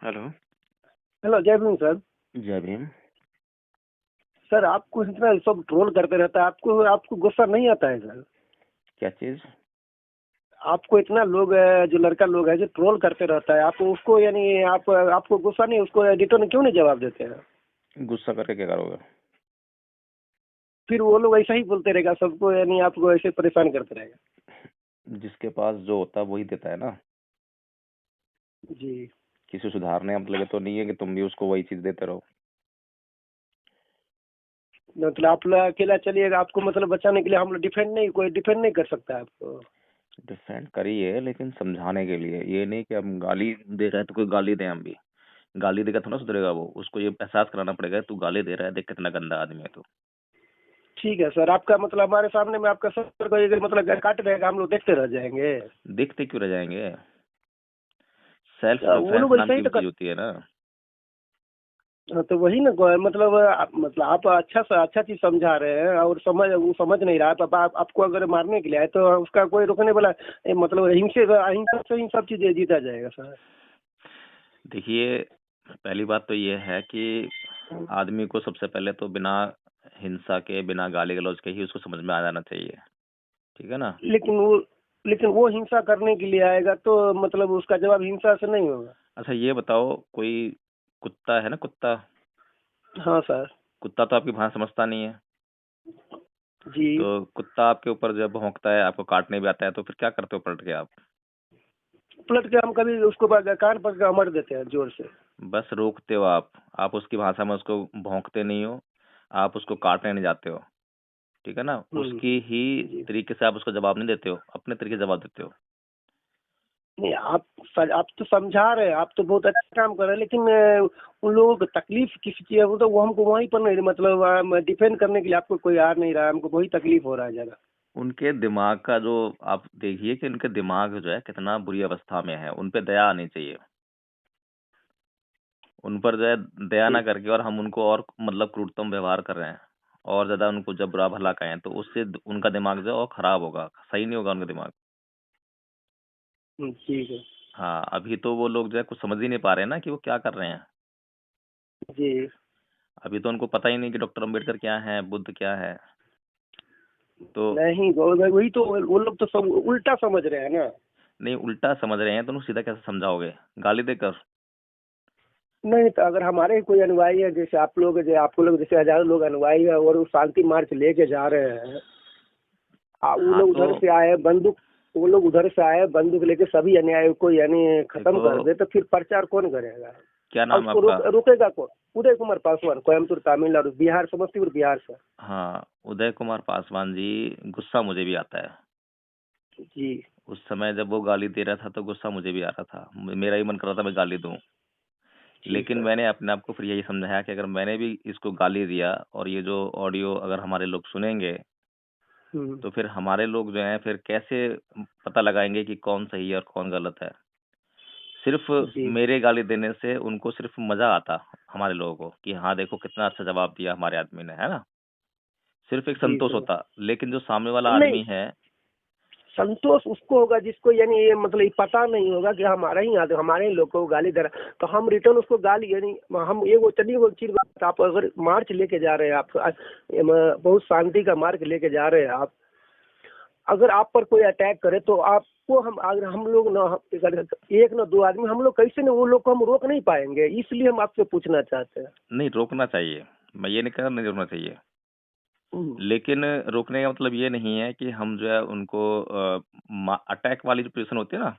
Hello. Hello, जय Bhim sir. जय Bhim. Sir, आपको इतना सब ट्रोल करते रहता है, आपको आपको गुस्सा नहीं आता है सर? क्या चीज? आपको इतना लोग जो लड़का लोग है जो ट्रोल करते रहता है, आप उसको यानी आपको गुस्सा नहीं, उसको रिटर्न क्यों नहीं जवाब देते हैं? गुस्सा करके क्या करोगे? फिर वो लोग ऐसा ही बोलते रहेगा सबको, यानी आपको ऐसे परेशान करते रहेगा। जिसके पास जो होता है वही देता है ना। जी। किसी सुधारने का मतलब ये तो नहीं है कि तुम भी उसको वही चीज देते रहो। मतलब आप लोग अकेला चलिएगा, आपको मतलब बचाने के लिए हम लोग कोई डिफेंड नहीं कर सकता है आपको। डिफेंड करिए लेकिन समझाने के लिए, ये नहीं कि हम गाली दे रहे हैं तो कोई गाली दें। हम भी गाली देकर थोड़ा सुधरेगा वो, उसको ये एहसास कराना पड़ेगा तू गाली दे रहा है, देख कितना गंदा आदमी है तू। ठीक है सर, आपका मतलब हमारे सामने में आपका सर को अगर मतलब काट रहेगा, हम लोग देखते रह जाएंगे? देखते क्यों रह जाएंगे? सेल्फ वो डिफेंस लोग नाम ऐसा की ही भी तो चीज होती है ना। हाँ, तो वही ना मतलब मतलब आप अच्छा से अच्छा चीज समझा रहे हैं और वो समझ नहीं रहा है। आपको अगर मारने के लिए आए तो उसका कोई रोकने वाला मतलब अहिंसा से ही सब चीजें जीता जाएगा सर। देखिए, पहली बात तो ये है कि आदमी को सबसे पहले तो बिना हिंसा के, बिना गाली गलौज के ही उसको समझ में आ जाना चाहिए। ठीक है ना? लेकिन वो लेकिन वो हिंसा करने के लिए आएगा तो मतलब उसका जवाब हिंसा से नहीं होगा। अच्छा ये बताओ, कोई कुत्ता है ना, कुत्ता। हाँ सर। कुत्ता तो आपकी भाषा समझता नहीं है। जी। तो कुत्ता आपके ऊपर जब भौंकता है, आपको काटने भी आता है, तो फिर क्या करते हो पलट के आप? पलट के हम कभी उसको कान पकड़ के अमर देते हैं जोर से। बस रोकते हो आप उसकी भाषा में उसको भौंकते नहीं हो, आप उसको काटने नहीं जाते हो। ठीक है ना? उसकी ही जी। तरीके से आप उसको जवाब नहीं देते हो, अपने तरीके से जवाब देते हो। नहीं, आप तो समझा रहे हैं, आप तो बहुत अच्छा काम कर रहे हैं, लेकिन उन लोगों को तकलीफ किस चीज़ है वो हमको वहीं पर नहीं, मतलब डिफेंड करने के लिए आपको कोई आ नहीं रहा है, हमको वही तकलीफ हो रहा है ज़्यादा। उनके दिमाग का जो, आप देखिए कि उनके दिमाग जो है कितना बुरी अवस्था में है, उन पे दया आनी चाहिए। उन पर जो है दया ना जी। करके और हम उनको और मतलब क्रूरतम व्यवहार कर रहे हैं, और ज्यादा उनको जब बुरा भला कहें तो उससे उनका दिमाग जो है और खराब होगा, सही नहीं होगा उनका दिमाग। ठीक है। हाँ, अभी तो वो लोग जो है कुछ समझ ही नहीं पा रहे हैं ना कि वो क्या कर रहे हैं। जी। अभी तो उनको पता ही नहीं कि डॉक्टर अम्बेडकर क्या है, बुद्ध क्या है। तो नहीं, वही तो वो लोग तो सब उल्टा समझ रहे हैं ना। नहीं, उल्टा समझ रहे हैं तो उनको सीधा कैसे समझाओगे? गाली देकर? नहीं, तो अगर हमारे ही कोई अनुयायी है, जैसे आपको लोग जैसे हजारों लोग अनुयायी है और वो शांति मार्च लेके जा रहे हैं, वो हाँ लोग तो उधर से आए बंदूक वो लोग उधर से आए बंदूक लेके सभी अन्याय को यानी खत्म देखो, कर दे, तो फिर प्रचार कौन करेगा? क्या और नाम है उसको आपका? रोकेगा कौन? उदय कुमार पासवान, कोयम्बटूर तमिलनाडु, बिहार, समस्तीपुर बिहार से। हाँ, उदय कुमार पासवान जी। गुस्सा मुझे भी आता है। जी। उस समय जब वो गाली दे रहा था तो गुस्सा मुझे भी आ रहा था, मेरा ही मन कर रहा था मैं गाली दूं। ठीक लेकिन है। मैंने अपने आप को फिर यही समझाया कि अगर मैंने भी इसको गाली दिया और ये जो ऑडियो अगर हमारे लोग सुनेंगे, हम्म। तो फिर हमारे लोग जो हैं फिर कैसे पता लगाएंगे कि कौन सही है और कौन गलत है? सिर्फ जी। मेरे गाली देने से उनको सिर्फ मजा आता, हमारे लोगों को, कि हाँ देखो कितना अच्छा जवाब दिया हमारे आदमी ने, है ना? सिर्फ एक जी संतोष सर। होता। लेकिन जो सामने वाला नहीं, आदमी है, संतोष उसको होगा जिसको यानी ये मतलब ये पता नहीं होगा कि हमारा ही आदमी हमारे ही लोग को गाली दे रहा है, तो हम रिटर्न उसको गाली यानी हम ये वो चलिए वो चीज बात, आप अगर मार्च लेके जा रहे हैं, आप बहुत शांति का मार्च लेके जा रहे हैं आप, अगर आप पर कोई अटैक करे तो आपको हम अगर हम लोग ना एक ना दो आदमी हम लोग कैसे ना वो लोग को हम रोक नहीं पाएंगे, इसलिए हम आपसे पूछना चाहते हैं। नहीं रोकना चाहिए। मैं ये नहीं कह रहा नहीं रोकना चाहिए, हम्म। लेकिन रोकने का मतलब ये नहीं है कि हम जो है उनको अटैक वाली जो पोजीशन होती है ना,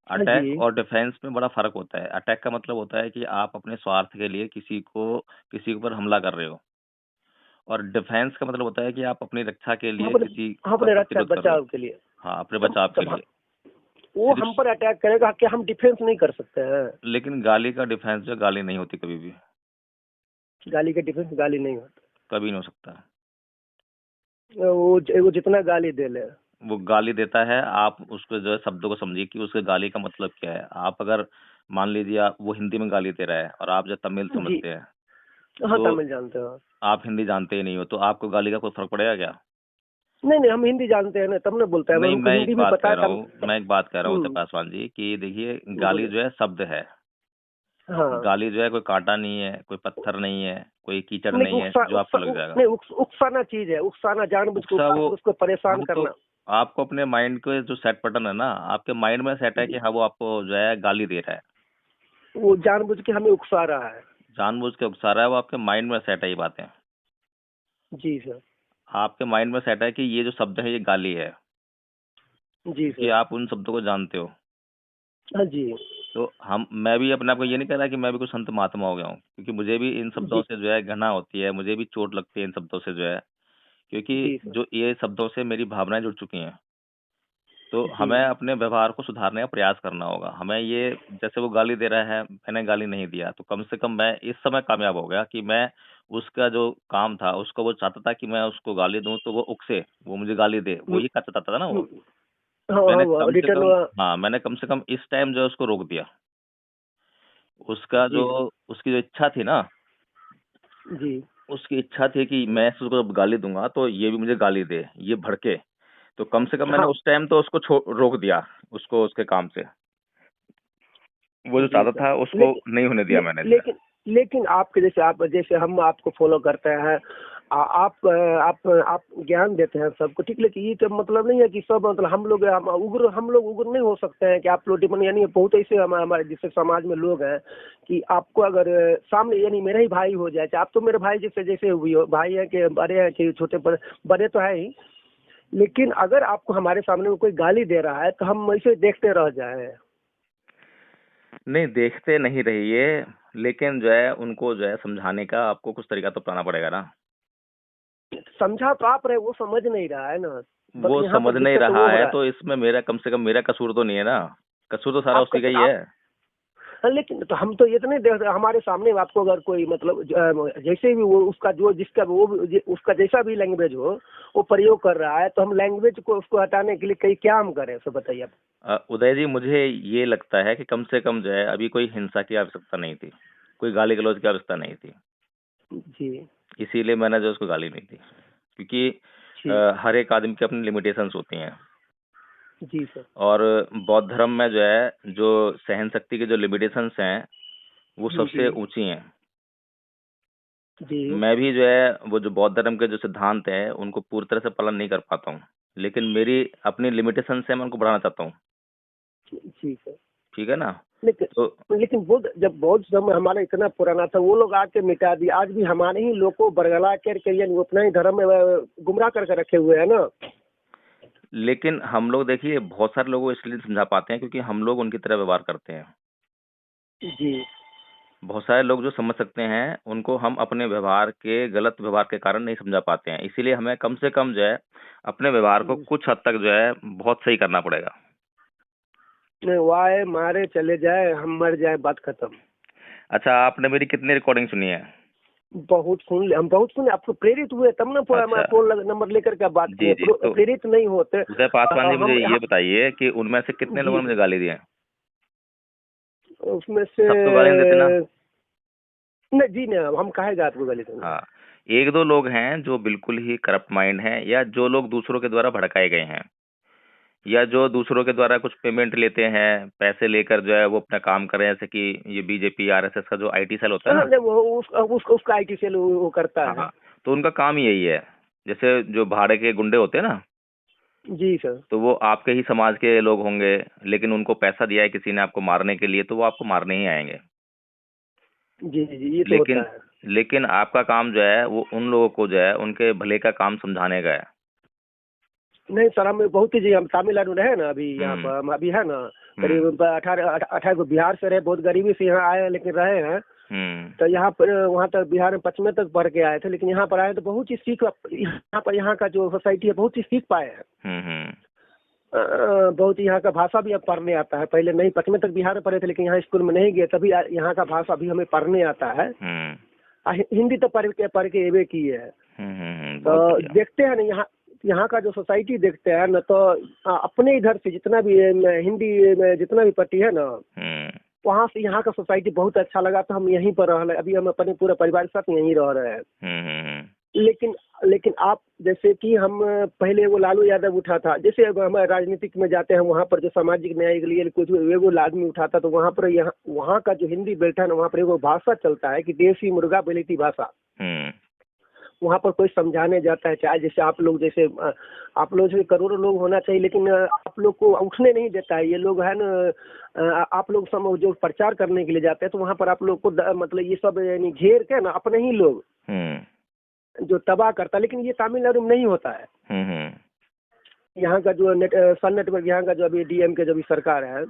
हाँ जी। अटैक और डिफेंस में बड़ा फर्क होता है। अटैक का मतलब होता है कि आप अपने स्वार्थ के लिए किसी के ऊपर हमला कर रहे हो, और डिफेंस का मतलब होता है कि आप अपनी रक्षा के लिए अपने किसी का अपने रक्षा प्रतिरोध कर रहे हो। बचाव के लिए। हाँ, अपने जब बचाव के जब लिए। वो सिर्फ हम पर अटैक करेगा कि हम डिफेंस नहीं कर सकते हैं? लेकिन गाली का डिफेंस जो है, गाली नहीं होती कभी भी। गाली का डिफेंस गाली नहीं होता। कभी नहीं हो सकता। वो जितना गाली दे ले। वो गाली देता है, आप उसको जो है शब्दों को समझिए कि उसके गाली का मतलब क्या है। आप अगर मान लीजिए वो हिंदी में गाली दे रहा है और आप जो तमिल जी। समझते हैं, हाँ, तो तमिल जानते हो। आप हिंदी जानते ही नहीं हो, तो आपको गाली का कोई फर्क पड़ेगा क्या? नहीं नहीं, हम हिंदी जानते हैं ना, तब ना बोलते हैं, नहीं, हमको हिंदी भी पता है मैं एक बात कह रहा हूँ हम्म। पासवान जी, कि देखिए गाली बोले। जो है शब्द है। हाँ गाली जो है कोई कांटा नहीं है, कोई पत्थर नहीं है, कोई कीचड़ नहीं, नहीं है जो आपको लग जाएगा। नहीं उकसाना चीज है, उकसाना, जानबूझ के उकसा उकसा वो के उसको परेशान वो तो करना। आपको अपने माइंड के जो सेट बटन है ना, आपके माइंड में सेट है कि जी, हाँ वो आपको जो है गाली दे रहा है, वो जानबूझ के हमें उकसा रहा है। जानबूझ के उकसा रहा है, वो आपके माइंड में सेट है ये बातें। जी सर। आपके माइंड में सेट है कि ये जो शब्द है ये गाली है, जी कि सर। आप उन शब्दों को जानते हो। हाँ जी। तो मैं भी अपने आप को ये नहीं कह रहा कि मैं भी कुछ संत महात्मा हो गया हूँ, क्योंकि मुझे भी इन शब्दों जी। से जो है घृणा होती है, मुझे भी चोट लगती है इन शब्दों से जो है, क्योंकि जी सर। जो ये शब्दों से मेरी भावनाएं जुड़ चुकी हैं। तो जी। हमें अपने व्यवहार को सुधारने का प्रयास करना होगा। हमें ये, जैसे वो गाली दे रहा है, मैंने गाली नहीं दिया, तो कम से कम मैं इस समय कामयाब हो गया कि मैं उसका जो काम था, उसको वो चाहता था कि मैं उसको गाली दूँ तो वो उकसे, वो मुझे गाली दे, वो हम्म, ये चाहता था ना वो। हम्म, हाँ हाँ, मैंने वो कम से रिटर्न। कम हाँ, मैंने कम से कम इस टाइम जो है उसको रोक दिया। उसका जो जी सर। उसकी जो इच्छा थी ना, जी। उसकी इच्छा थी कि मैं उसको जब गाली दूँगा तो ये भी मुझे गाली दे, ये भड़के। तो कम से कम मैंने हाँ। उस टाइम तो उसको रोक दिया, उसको उसके काम से। वो जो जी चाहता सर। था उसको लेकिन नहीं होने दिया मैंने जो है। लेकिन लेकिन आपके जैसे, आप जैसे हम आपको फॉलो करते हैं, आप ज्ञान देते हैं सबको, ठीक, लेकिन ये तो मतलब नहीं है कि सब, मतलब हम लोग उग्र नहीं हो सकते हैं कि आप लोग यानी बहुत ऐसे हमारे जैसे समाज में लोग हैं कि आपको अगर सामने, यानी मेरा ही भाई हो जाए, आप तो मेरे भाई जैसे जैसे हुई हो, भाई है कि बड़े हैं कि छोटे, बड़े बड़े तो है ही, लेकिन अगर आपको हमारे सामने में कोई गाली दे रहा है तो हम ऐसे देखते रह जाए। नहीं, देखते नहीं रहिए, लेकिन जो है उनको जो है समझाने का आपको कुछ तरीका तो अपनाना पड़ेगा ना। समझा तो आप रहे, वो समझ नहीं रहा है ना, बस वो यहाँ समझ पर नहीं दिक्कत तो वो रहा हो है रहा है। तो इसमें मेरा, कम से कम मेरा कसूर तो नहीं है ना। कसूर तो सारा उसी का ही आप है। हाँ, लेकिन तो हम तो इतने देख हमारे सामने आपको अगर कोई मतलब जैसे भी वो उसका जो जिसका वो उसका जैसा भी लैंग्वेज हो वो प्रयोग कर रहा है, तो हम लैंग्वेज को उसको हटाने के लिए कई क्या हम करें, सो बताइए आप। उदय जी, मुझे ये लगता है कि कम से कम जो है अभी कोई हिंसा की आवश्यकता नहीं थी, कोई गाली गलौज की आवश्यकता नहीं थी। जी। इसीलिए मैंने जो उसको गाली नहीं दी, क्योंकि जी। हर एक आदमी की अपनी लिमिटेशंस होती हैं। जी सर। और बौद्ध धर्म में जो है, जो सहन शक्ति के जो लिमिटेशंस हैं वो सबसे जी। ऊंची हैं। जी। मैं भी जो है वो जो बौद्ध धर्म के जो सिद्धांत हैं उनको पूरी तरह से पालन नहीं कर पाता हूँ, लेकिन मेरी अपनी लिमिटेशन से मैं उनको बढ़ाना चाहता हूँ। जी सर। ठीक है ना? लेकिन तो लेकिन बुद्ध, जब बौद्ध धर्म हमारा इतना पुराना था, वो लोग आके मिटा दिया, आज भी हमारे ही लोग को बरगला करके यानी उतना ही धर्म में गुमराह करके रखे हुए हैं ना। लेकिन हम लोग देखिए, बहुत सारे लोगों को इसलिए नहीं समझा पाते हैं क्योंकि हम लोग उनकी तरह व्यवहार करते हैं। जी। बहुत सारे लोग जो समझ सकते हैं उनको हम अपने व्यवहार के, गलत व्यवहार के कारण नहीं समझा पाते हैं। इसीलिए हमें कम से कम जो है अपने व्यवहार को कुछ हद तक जो है बहुत सही करना पड़ेगा। वाहे मारे चले जाए, हम मर जाए, बात खत्म। अच्छा, आपने मेरी कितनी रिकॉर्डिंग सुनी है? हम बहुत सुने, आपको प्रेरित हुए तब ना अच्छा, फोन नंबर लेकर के बात जी किए, जी। तो प्रेरित नहीं होते। उदय पासवान जी, मुझे हम ये बताइए कि उनमें से कितने लोगों जी, ने मुझे गाली दी है? उसमें से सब तो गाली नहीं देते ना। नहीं जी, नहीं, हम काहे आपको गाली देंगे। हाँ, एक दो लोग हैं जो बिल्कुल ही करप्ट माइंड हैं, या जो लोग दूसरों के द्वारा भड़काए गए हैं, या जो दूसरों के द्वारा कुछ पेमेंट लेते हैं, पैसे लेकर जो है वो अपना काम कर रहे हैं, जैसे कि ये बीजेपी आरएसएस का जो आईटी सेल होता है ना। नहीं, वो उसका IT सेल वो करता हाँ है। हाँ, तो उनका काम ही यही है। जैसे जो भाड़े के गुंडे होते हैं ना, जी सर। तो वो आपके ही समाज के लोग होंगे, लेकिन उनको पैसा दिया है किसी ने आपको मारने के लिए, तो वो आपको मारने ही आएंगे। जी जी, ये तो होता लेकिन है। लेकिन आपका काम जो है वो उन लोगों को जो है उनके भले का काम समझाने का है। नहीं सर, हम बहुत ही जी, हम तमिलनाडु रहे ना अभी, यहाँ हम्म पर हम अभी है ना, हम्म करीब 18 को बिहार से रहे, बहुत गरीबी से यहाँ आए हैं, लेकिन रहे हैं। हम्म तो यहाँ पर वहाँ तक बिहार में 5वीं तक पढ़ के आए थे, लेकिन यहाँ पर आए तो बहुत चीज सीख, यहाँ पर यहाँ का जो सोसाइटी है बहुत चीज सीख पाए हैं। हम्म बहुत यहाँ का भाषा भी अब पढ़ने आता है, पहले नहीं, 5वीं तक बिहार में पढ़े थे लेकिन यहाँ स्कूल में नहीं गए, तभी यहाँ का भाषा भी हमें पढ़ने आता है। हम्म हिंदी तो पढ़ के एवे की है। बहुत तो बढ़िया। देखते हैं ना, यहाँ का जो सोसाइटी देखते हैं ना, तो अपने इधर से जितना भी हिंदी में जितना भी पट्टी है ना, हम्म वहाँ से यहाँ का सोसाइटी बहुत अच्छा लगा, तो हम यहीं पर रह रहे, अभी हम अपने पूरे परिवार के साथ यहीं रह रहे हैं। लेकिन लेकिन आप जैसे कि हम पहले वो लालू यादव उठा था, जैसे अब हम राजनीतिक में जाते हैं वहाँ पर जो सामाजिक न्याय के लिए कुछ वो आदमी उठाता, तो वहाँ पर यहाँ वहाँ का जो हिंदी बेल्ट है ना, वहाँ पर वो भाषा चलता है कि देसी मुर्गा बेलती भाषा। वहाँ पर कोई समझाने जाता है, चाहे जैसे आप लोग आप लोग जैसे करोड़ों लोग होना चाहिए, लेकिन आप लोग को उठने नहीं देता है ये लोग, है ना। आप लोग जो प्रचार करने के लिए जाते हैं तो वहाँ पर आप लोग को मतलब ये सब यानी घेर के ना अपने ही लोग जो तबाह करता है, लेकिन ये तमिलनाडु में नहीं होता है। यहाँ का जो सन नेटवर्क, यहाँ का जो अभी डीएम के जो भी सरकार है,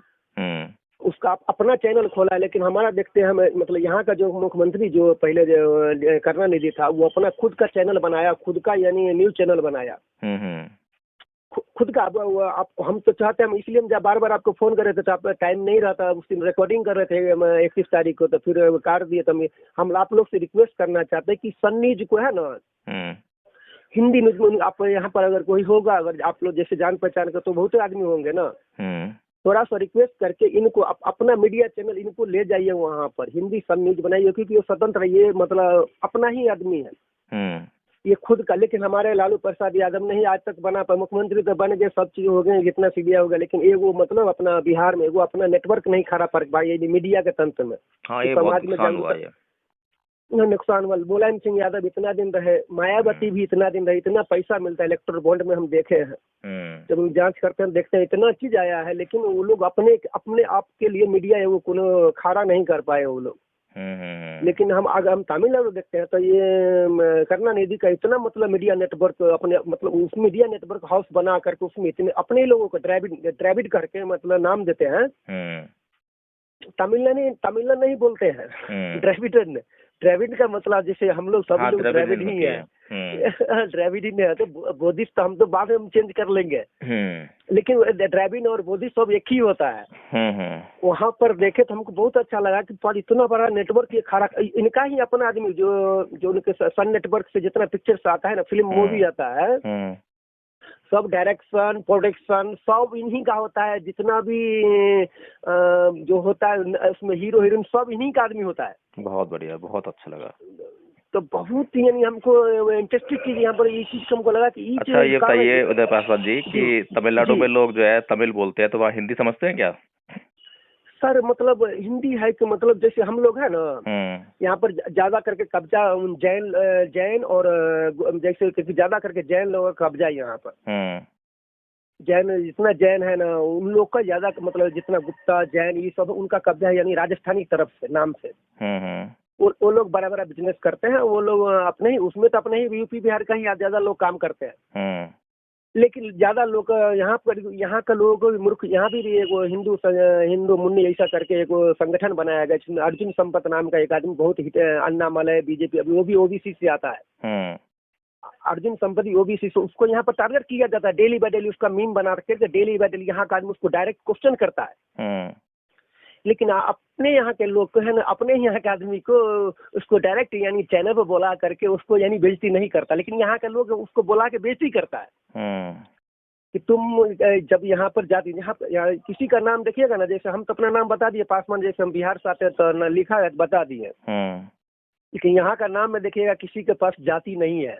उसका अपना चैनल खोला है, लेकिन हमारा देखते हैं हम मतलब यहाँ का जो मुख्यमंत्री जो पहले जो करुणानिधि था, वो अपना खुद का चैनल बनाया, खुद का यानी न्यूज चैनल बनाया, खुद का। आप हम तो चाहते हैं, इसलिए हम जब बार बार आपको फोन कर रहे थे तो आप टाइम नहीं रहता, उस दिन रिकॉर्डिंग कर रहे थे 31 तारीख को, तो फिर काट दिए। तो हम आप लोग से रिक्वेस्ट करना चाहते हैं कि सन न्यूज को है ना, हिंदी न्यूज में आप यहाँ पर अगर कोई होगा, अगर आप लोग जैसे जान पहचान का, तो बहुत आदमी होंगे ना, थोड़ा सा रिक्वेस्ट करके इनको अपना मीडिया चैनल इनको ले जाइए वहाँ पर, हिंदी सन न्यूज बनाइए, क्योंकि ये स्वतंत्र है, ये मतलब अपना ही आदमी है ये खुद का। लेकिन हमारे लालू प्रसाद यादव नहीं आज तक बना पाए, मुख्यमंत्री तो बन गए, सब चीज हो गए, जितना सीबिया हो गया, लेकिन ये वो मतलब अपना बिहार में वो अपना नेटवर्क नहीं खड़ा कर पाए मीडिया के तंत्र में। समाज में नुकसान वाला मुलायम सिंह यादव इतना दिन रहे, मायावती भी इतना दिन रहे, इतना पैसा मिलता है इलेक्टोरल बॉन्ड में, हम देखे हैं जब हम जांच करते हैं देखते हैं इतना चीज आया है, लेकिन वो लोग अपने आप के लिए मीडिया है वो कोनो खड़ा नहीं कर पाए वो लोग। लेकिन अगर हम तमिलनाडु देखते हैं तो ये करुणानिधि का इतना मतलब मीडिया नेटवर्क अपने मतलब उस मीडिया नेटवर्क हाउस बना करके उसमें इतने अपने लोगों को द्रविड़ करके मतलब नाम देते हैं। तमिलनाडु नहीं बोलते हैं, द्रविड़ का मतलब जैसे हम लोग सब लोग द्रविड़ ही है, द्रविड़ ही है, तो बोधिस्ट हम तो बाद में हम चेंज कर लेंगे, लेकिन द्रविड़ और बोधिस्ट सब एक ही होता है। वहाँ पर देखे तो हमको बहुत अच्छा लगा कि पर इतना बड़ा नेटवर्क ये खड़ा, इनका ही अपना आदमी जो उनके सन नेटवर्क से जितना पिक्चर्स आता है ना, फिल्म मूवी आता है, सब डायरेक्शन प्रोडक्शन सब इन्हीं का होता है, जितना भी जो होता है उसमें हीरो हीरोइन सब इन्हीं का आदमी होता है। बहुत बढ़िया, बहुत अच्छा लगा। तो बहुत यानी हमको इंटरेस्टिंग चीज यहाँ पर ये चीज हमको लगा कि अच्छा ये बताइए उदय पासवान जी कि तमिलनाडु में लोग जो है तमिल बोलते हैं, तो वहाँ हिंदी समझते हैं क्या? सर मतलब हिंदी है कि मतलब जैसे हम लोग है ना यहाँ पर ज्यादा करके कब्जा जैन और जैसे ज्यादा करके जैन लोगों का कब्जा यहाँ पर, जैन जितना जैन है ना उन लोग का ज्यादा मतलब जितना गुप्ता जैन ये सब उनका कब्जा है, यानी राजस्थानी तरफ से नाम से वो लोग बड़ा बड़ा बिजनेस करते हैं, वो लोग अपने ही उसमें तो अपने ही यूपी बिहार का ही ज्यादा लोग काम करते हैं। लेकिन ज्यादा लोग यहाँ का लोग मूर्ख, यहाँ भी एक हिंदू मुन्नी ऐसा करके एक संगठन बनाया गया, जिसमें अर्जुन संपत नाम का एक आदमी बहुत हिट अन्नामलय बीजेपी, वो भी ओबीसी से आता है। अर्जुन संपत्ति ओबीसी से, उसको यहाँ पर टारगेट किया जाता है, डेली बाय डेली उसका मीम बना करके डेली बाय डेली यहाँ का आदमी उसको डायरेक्ट क्वेश्चन करता है। लेकिन अपने यहाँ के लोग को है ना, अपने यहाँ के आदमी को उसको डायरेक्ट यानी चैनल पर बोला करके उसको यानी बेइज्जती नहीं करता, लेकिन यहाँ के लोग उसको बोला के बेइज्जती करता है कि तुम जब यहाँ पर जाती, यहाँ किसी का नाम देखिएगा ना, जैसे हम तो अपना नाम बता दिए पासवान, जैसे हम बिहार से आते तो ना लिखा है बता दिए, लेकिन यहाँ का नाम में देखिएगा किसी के पास जाति नहीं है,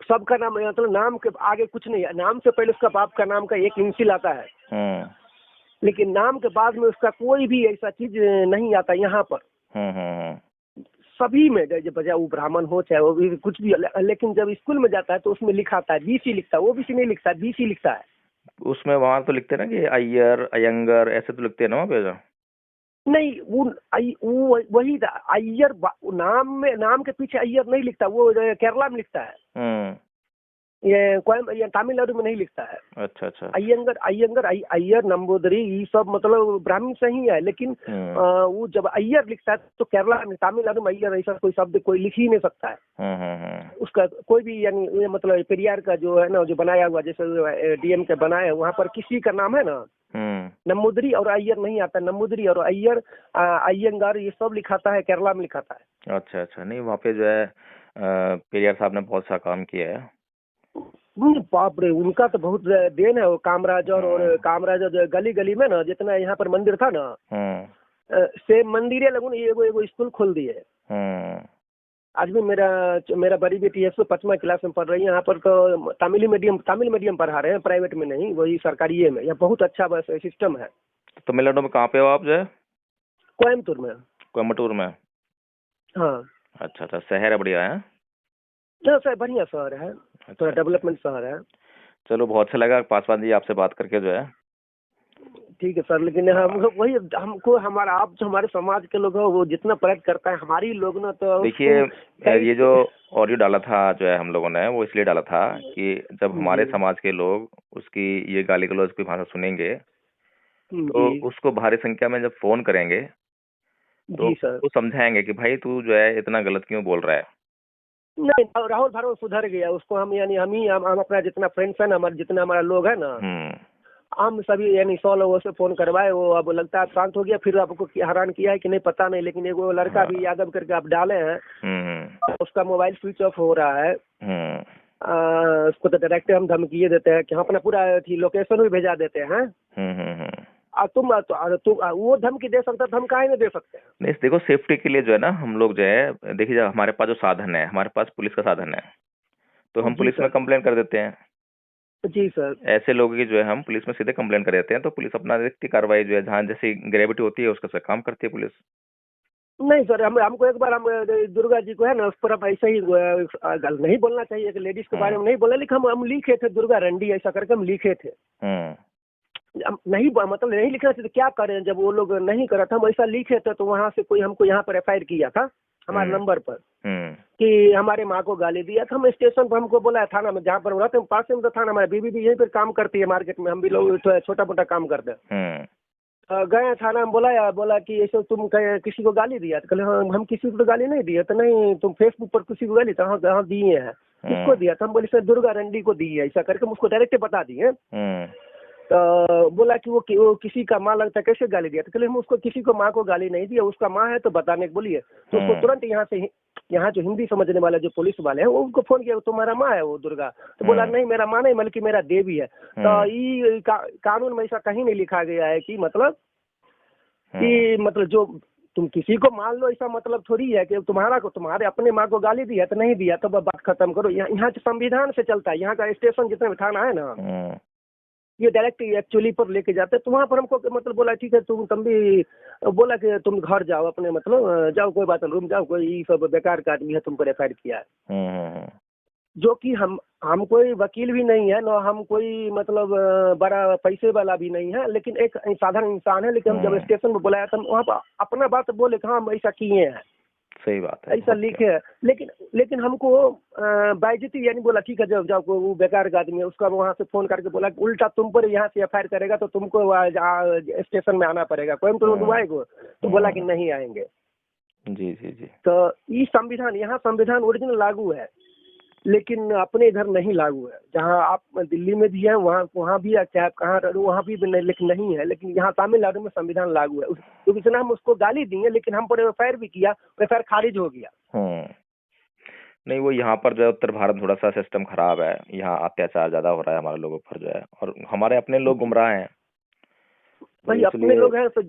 सबका नाम मतलब नाम के आगे कुछ नहीं है, नाम से पहले उसका बाप का नाम का एक इंसिल आता है, लेकिन नाम के बाद में उसका कोई भी ऐसा चीज नहीं आता यहाँ पर। सभी में बजाय वो ब्राह्मण हो चाहे वो भी कुछ भी, लेकिन जब स्कूल में जाता है तो उसमें लिखाता है बीसी लिखता है, ओबीसी नहीं लिखता है, बीसी लिखता है। उसमें वहाँ तो लिखते हैं ना कि अय्यर अयंगर ऐसे तो लिखते हैं ना वहाँ पे? नहीं वो वही अय्यर नाम के पीछे अय्यर नहीं लिखता, वो केरला में लिखता है, ये तमिलनाडु में नहीं लिखता है। अच्छा। अय्यर अय्यर नंबूदरी ये सब मतलब ब्राह्मण से ही है, लेकिन वो जब अय्यर लिखता है तो केरला में, तमिलनाडु में अय्यर ऐसा कोई शब्द कोई लिख ही नहीं सकता है। उसका कोई भी यानी ये मतलब पेरियार का जो है ना जो बनाया हुआ जैसे डीएम के बनाया वहाँ पर किसी का नाम है ना नंबूदरी और अय्यर नहीं आता, नंबूदरी और अय्यर अयंगार ये सब लिखाता है, केरला में लिखाता है। अच्छा नहीं वहाँ पे जो है पेरियार साहब ने बहुत सा काम किया है। बाप रे, उनका तो बहुत देन है वो कामराज और कामराज गली गली में ना जितना यहाँ पर मंदिर था ना सेम मंदिर लगून एगो स्कूल खोल दिए। आज भी मेरा मेरा बड़ी बेटी है, 5वीं क्लास में पढ़ रही है। यहाँ पर तो तमिल मीडियम पढ़ा रहे हैं, प्राइवेट में नहीं, वही सरकारी में। यहाँ बहुत अच्छा बस सिस्टम है। तो तमिलनाडु में कहाँ पे हो आप जो है? कोयम्बतूर में। कोयम्बटूर में? हाँ। अच्छा अच्छा, शहर है बढ़िया है। तो सर बढ़िया शहर है, थोड़ा अच्छा, डेवलपमेंट शहर है। चलो बहुत अच्छा लगा पासवान जी आपसे बात करके जो है। ठीक है सर, लेकिन हम लोग वही, हमको हमारा, आप जो हमारे समाज के लोग हो वो जितना प्रयत्न करता है, हमारी लोग ना तो देखिए, उसको ये जो ऑडियो डाला था जो है हम लोगों ने, वो इसलिए डाला था कि जब हमारे जी समाज के लोग उसकी ये गाली गलौज की भाषा सुनेंगे तो जी उसको भारी संख्या में जब फोन करेंगे तो जी सर। वो समझाएंगे कि भाई तू जो है इतना गलत क्यों बोल रहा है। नहीं, राहुल भारत सुधर गया, उसको हम यानी हम अपना जितना फ्रेंड्स है ना, हमारे जितना हमारा लोग है ना, हम्म हम सभी यानी 100 लोगों से फोन करवाए, वो अब लगता है शांत हो गया। फिर आपको हैरान किया है कि नहीं पता नहीं, लेकिन एक वो लड़का भी यादव करके आप डाले हैं, उसका मोबाइल स्विच ऑफ हो रहा है। हम्म उसको तो डायरेक्ट हम धमकी देते हैं कि हम अपना पूरा लोकेशन भी भेजा देते हैं। हम्म। तुम वो धमकी दे सकता था, हम काहे नहीं दे सकते हैं? नहीं देखो, सेफ्टी के लिए जो है ना हम लोग जो है, देखिए जब हमारे पास जो साधन है, हमारे पास पुलिस का साधन है, तो हम जी पुलिस में सर। कंप्लेन कर देते हैं। जी सर। ऐसे लोगों की जो है हम पुलिस में सीधे कंप्लेन कर देते हैं, तो पुलिस अपना देखती कार्रवाई जो है, जहाँ जैसी ग्रेविटी होती है उसका से काम करती है पुलिस। नहीं सर, हमको एक बार हम दुर्गा जी को है ना, उस पर हम ऐसे ही नहीं बोलना चाहिए कि लेडीज के बारे में नहीं बोला, लेकिन हम लिखे थे दुर्गा रंडी ऐसा करके हम लिखे थे। हम्म हम नहीं मतलब नहीं लिखना चाहिए तो क्या करें, जब वो लोग नहीं करा था, हम ऐसा लिखे थे, तो वहाँ से कोई हमको यहाँ पर FIR किया था हमारे नंबर पर हम्म कि हमारे माँ को गाली दिया था। हम स्टेशन पर, हमको बोला है थाना में, जहाँ पर हो रहा था पास में तो थाना, हमारी बीवी भी यहीं पर काम करती है मार्केट में, हम भी लोग छोटा मोटा काम करते हैं। गए थाना में, बोला कि ऐसे तुम किसी को गाली दिया? तो कहले हाँ, हम किसी को तो गाली नहीं दिए। तो नहीं, तुम फेसबुक पर किसी को गाली? तो हाँ हाँ दिए हैं। किसको दिया? तो हम बोले सर दुर्गा रंडी को दी है, ऐसा करके हम उसको डायरेक्ट बता दिए। तो बोला कि वो किसी का माँ लगता है, कैसे गाली दिया? तो कहले हम उसको किसी को माँ को गाली नहीं दिया, उसका माँ है तो बताने को बोलिए। तो उसको तुरंत यहाँ जो हिंदी समझने वाले जो पुलिस वाले हैं वो उनको फोन किया, तुम्हारा माँ है वो दुर्गा? तो बोला नहीं मेरा माँ नहीं, बल्कि मेरा देवी है। तो ये कानून में ऐसा कहीं नहीं लिखा गया है कि मतलब जो तुम किसी को मान लो, ऐसा मतलब थोड़ी है कि तुम्हारे अपने माँ को गाली दी है तो नहीं दिया तो बात खत्म करो। यहाँ संविधान से चलता है, यहाँ का स्टेशन जितना भी थाना है ना, ये डायरेक्ट एक्चुअली पर लेके जाते हैं। तो वहाँ पर हमको मतलब बोला ठीक है, तुम भी बोला कि तुम घर जाओ अपने, मतलब जाओ, कोई बात नहीं, रूम जाओ, कोई सब बेकार का आदमी है, तुमको FIR किया है। जो कि हम कोई वकील भी नहीं है ना, हम कोई मतलब बड़ा पैसे वाला भी नहीं है, लेकिन एक साधारण इंसान है। लेकिन हम जब स्टेशन में बुलाया था, वहाँ पर अपना बात बोले कि हाँ हम ऐसा किए हैं, सही बात है, ऐसा लिखे है। लेकिन हमको बाइज्जती यानी बोला ठीक है जाओ जाओ, वो बेकार का आदमी है, उसका वहाँ से फोन करके बोला कि उल्टा तुम पर यहाँ से FIR करेगा तो तुमको स्टेशन में आना पड़ेगा, कोयम्बटूर आएगा? तो बोला कि नहीं आएंगे। जी जी जी। तो ये संविधान, यहाँ संविधान ओरिजिनल लागू है, लेकिन अपने इधर नहीं लागू है। जहाँ आप दिल्ली में भी है, वहाँ भी, चाहे आप कहाँ रहो वहाँ भी नहीं, लेकिन नहीं है। लेकिन यहाँ तमिलनाडु में संविधान लागू है। क्योंकि इतना हम उसको गाली दिए, लेकिन हम पर FIR भी किया, FIR खारिज हो गया। नहीं, वो यहाँ पर जो है उत्तर भारत थोड़ा सा सिस्टम खराब है, यहाँ अत्याचार ज्यादा हो रहा है हमारे लोगों पर जो है, और हमारे अपने लोग गुमराह हैं, तो भाई अपने इसलिए लोग हैं तो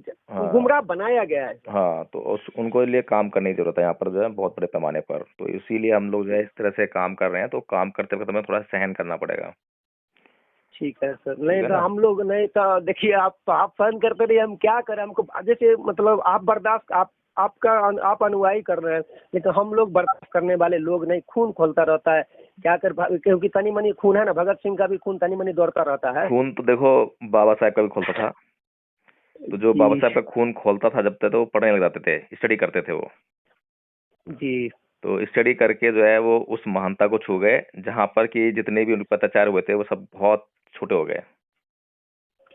गुमराह बनाया गया है। हाँ, तो उनको लिए काम करने की जरूरत है यहाँ पर जो है, बहुत बड़े पैमाने पर। तो इसीलिए हम लोग जो है इस तरह से काम कर रहे हैं, तो काम करते वक्त हमें थोड़ा सहन करना पड़ेगा। ठीक है सर, नहीं तो हम लोग नहीं तो देखिए, आप सहन करते रहिए, हम क्या करें? हमको जैसे मतलब आप बर्दाश्त, आप अनुयायी कर रहे हैं, लेकिन हम लोग बर्दाश्त करने वाले लोग नहीं। खून खोलता रहता है, क्या कर, क्योंकि तनी मनी खून है ना, भगत सिंह का भी खून तनी मनी दौड़ता रहता है। खून तो देखो बाबा साहब का भी खोलता था, तो जो बाबा साहब का खून खोलता था जब तक, तो वो पढ़ने लग जाते थे, स्टडी करते थे वो। जी। तो स्टडी करके जो है वो उस महानता को छू गए, जहाँ पर कि जितने भी उनके अत्याचार हुए थे वो सब बहुत छोटे हो गए।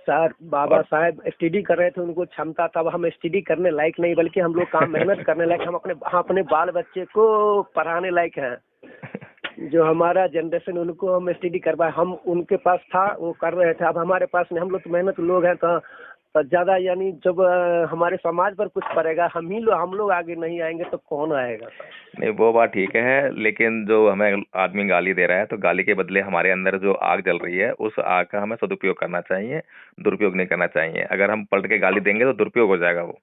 सर बाबा साहब स्टडी कर रहे थे, उनको क्षमता, तब हम स्टडी करने लायक नहीं, बल्कि हम लोग काम मेहनत करने लायक, हम अपने बाल बच्चे को पढ़ाने लायक हैं। जो हमारा जनरेशन, उनको हम स्टडी करवाए, हम उनके पास था वो कर रहे थे, अब हमारे पास नहीं। हम लोग तो मेहनत लोग हैं, तो ज्यादा यानी जब हमारे समाज पर कुछ पड़ेगा, हम लोग आगे नहीं आएंगे तो कौन आएगा? नहीं वो बात ठीक है, लेकिन जो हमें आदमी गाली दे रहा है, तो गाली के बदले हमारे अंदर जो आग जल रही है, उस आग का हमें सदुपयोग करना चाहिए, दुरुपयोग नहीं करना चाहिए। अगर हम पलट के गाली देंगे तो दुरुपयोग हो जाएगा वो।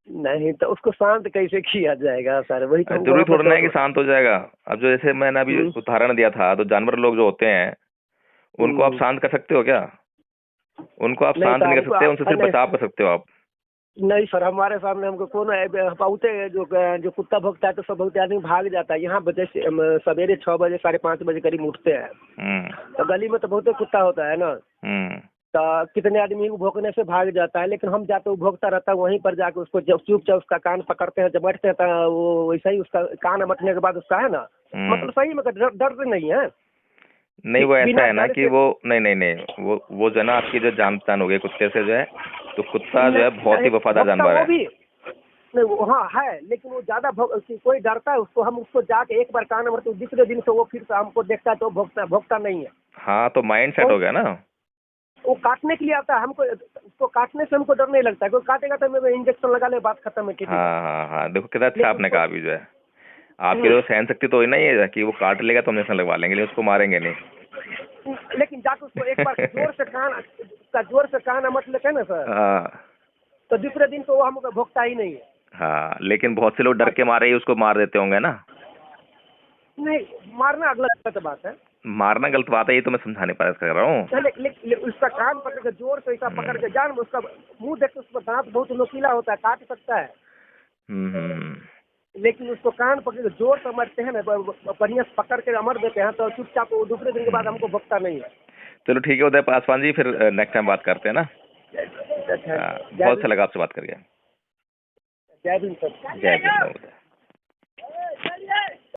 नहीं तो उसको शांत कैसे किया जाएगा सर, वही तो जरूरी वहाँ पर थोड़ा ना है कि तो। शांत हो जाएगा। अब जो जैसे मैंने अभी उदाहरण दिया था, तो जानवर लोग जो होते हैं उनको आप हम्म, शांत कर सकते हो क्या? उनको आप नहीं शांत तो नहीं कर हमको सकते, उनसे सिर्फ नहीं, बचाव कर सकते हो आप। नहीं सर, हमारे सामने हमको कौन है बहुते जो जो कुत्ता भौंकता है तो सब बहुत आदमी भाग जाता है। यहाँ बजे से सवेरे 6 बजे 5:30 बजे करीब उठते हैं, हम्म। तो गली में तो बहुते कुत्ता होता है ना, हम्म। तो कितने आदमी को भौंकने से भाग जाता है, लेकिन हम जाते वो भौंकता रहता है वहीं पर जाके उसको जब चुपचाप उसका कान पकड़ते हैं, जब बैठते हैं तो वो वैसे ही उसका कान अमटने के बाद उसका है ना, हम्म। मतलब सही में दर्द नहीं है, नहीं, वो ऐसा बिना है ना डर कि से। वो नहीं नहीं नहीं, वो जो है ना आपकी जो जान पहचान हो गई कुत्ते से जो है, तो कुत्ता जो है बहुत नहीं ही वफादार भौंकता जानवर वो है। भी नहीं, वो हाँ है, लेकिन वो ज्यादा कोई डरता है उसको, हम उसको जाके एक बार कान अमरते दूसरे दिन से वो फिर से हमको देखता है तो भौंकता भौंकता नहीं है। हाँ, तो माइंड सेट वो हो गया ना। वो काटने के लिए आता है, हमको उसको काटने से हमको डर नहीं लगता है, कोई काटेगा तो मैं इंजेक्शन लगा ले, बात खत्म है, खेती हाँ खत्म। हाँ हाँ, देखो कितना अच्छा लेकिन आपने उसको कहा अभी जो है। आपकी तो सहन शक्ति तो नहीं है कि वो काट लेगा तो हम इंजेक्शन लगवा लेंगे, लेकिन उसको मारेंगे नहीं। लेकिन जाके उसको एक बार जोर से कान अमट लेते हैं ना सर, हाँ तो दूसरे दिन तो वो हमको भोगता ही नहीं है। हाँ, लेकिन बहुत से लोग डर के मारे ही उसको मार देते होंगे ना। नहीं, मारना अगला गलत बात है। मारना गलत बात है, ये तो मैं समझा नहीं पाया कर रहा हूँ। उसका कान पकड़ के जोर से ऐसा पकड़ के जान, उसका मुंह देख के उसका दांत बहुत नोकीला होता है, काट सकता है, हम्म। लेकिन उसको कान पकड़ के जोर से अमरते हैं ना, बढ़िया से पकड़ के अमर देते हैं तो चुपचाप वो दूसरे दिन के बाद हमको भोगता नहीं है। चलो ठीक है उदय पासवान जी, फिर नेक्स्ट टाइम बात करते हैं ना। अच्छा, हाँ, जय बहुत अच्छा लगा आपसे बात करके। जय भीम सर। जय भीम उदय।